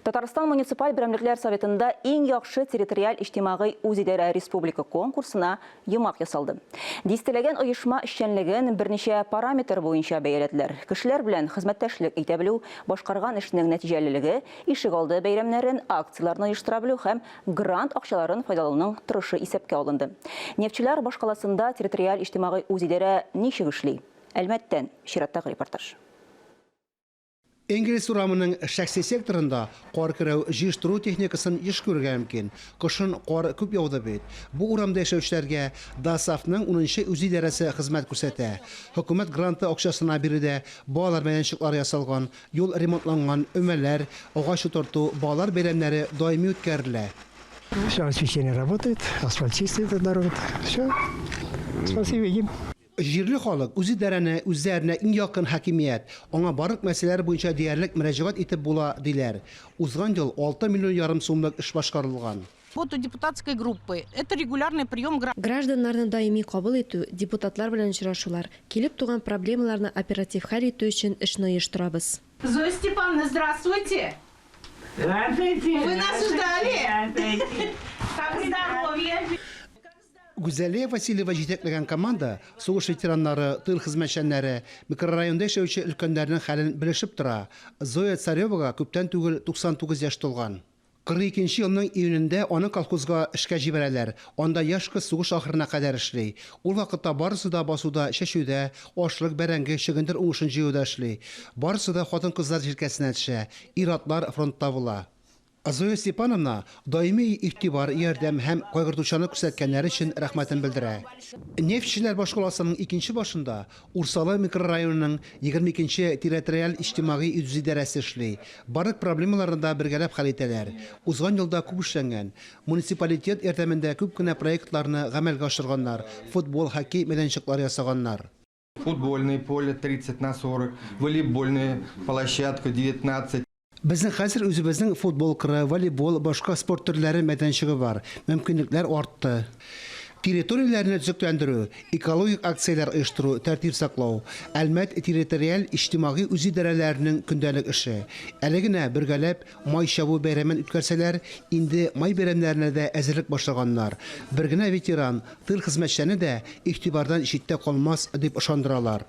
Татарстан муниципаль берәмлекләр советында иң яхшы территориаль иҗтимагый үзидарә республика конкурсына йомак ясалды. Дистәләгән оешма эшчәнлеген берничә параметр буенча бәяләделәр. Кешеләр белән хезмәттәшлек итә белү, башкарган эшнең нәтиҗәлелеге, ишегалды бәйрәмнәрен, акцияларны оештыра белү һәм грант акчаларын файдалануның торышы исәпкә алынды. Нефтьчеләр башкаласында территориаль иҗтимагый үзидарә ничек эшли? Әлмәттән чираттагы репортаж. İngiliz uramının şəxsi sektorunda qar kirəv jiyiştırу texnikasını iş görürgə mümkün. Qışın qar küp yağdı bit. Bu uramda yaşayışlarga DASAF'ның 10-cı üzü idarəsi xizmət göstərə. Hökumət grantı akçasına biri də bağlar məyançıqları yasalğan, yol remontlanğan, ömərlər, ağaç oturtu, bağlar bəyləmləri daimi ötkərilə. Все освещение работает, асфальт чистый, это дорога. Все. Спасибо им. Jirli xalq özü dərənə, üzərinə ən yaxın hakimiyyət, ona barıq məsələləri boyunca deyərlik müracaat etib bula dilər. Uzğan yıl 6 milyon yarım so'mlik iş başqarılğan. Работу депутатской группы. Это регулярный прием граждан. Гражданнарны даими кабул итү, депутатлар белән очрашулар, килеп туган проблемаларны оператив хәл итү өчен эшне оештырабыз. Зоя Степановна, здравствуйте. Здравствуйте. Вы нас ждали? Здравствуйте. Как здоровье? Güzəliyə Vasilyeva жетəkləyən komanda soğuş veteranları, tıl xizmətçənləri, mikrorayonda yaşayıcı ülkənlərinin xəlini bilişib tura. Zoya Tsaryova'ga küpdən tügül 99 yaş dolğan. 42 yılının iyununda onu kolxozga işə jibərələr. Onda yaş qız soğuş axırına qədər işli. O vaqtda barısı da basuda, şəşüdə, aşlıq, bərəngi, şıgındır uğuşun jiyuda işli. Barısı da xatın qızlar şirkəsinə düşə. İratlar frontda bula. Zoya Stepanovna daimi itibar, yardım hem qaygırtuşanı kürsətkənləri üçün rəhmətini bildirə. Neftçilər başqalasının ikinci başında Ursalı mikrorayonunun 22-ci territorial ictimai idarəsi işli. Barıq problemalarında birgələb həll etələr. Uzğan yılda küp işlənən, munisipalitet ertəmində küp günə proyektlarını ғəməlgə aşırğanlar, futbol, hokey meydançıqları yasağanlar. Футбольное поле 30/40, волейбольная площадка 19. Bizning hozir o'zimizning futbol qiri, voleybol, boshqa sport turlari maydonchig'i bor. Mümkünliklər artdı. Territoriyalarni tüzükləndirü, ekologik aksiyalar uyushtiru, tərtib saqlaw, Almat territorial ijtimoiy idarələrinin gündəlik işi. Əliginə birgələb may şavu bayramını ütkərsələr, indi may bayramlarına da əzirlik başlağanlar. Birginə veteran, tıl xizmətçilərini də ihtibardan işitdə qalmaz deb işandıralar.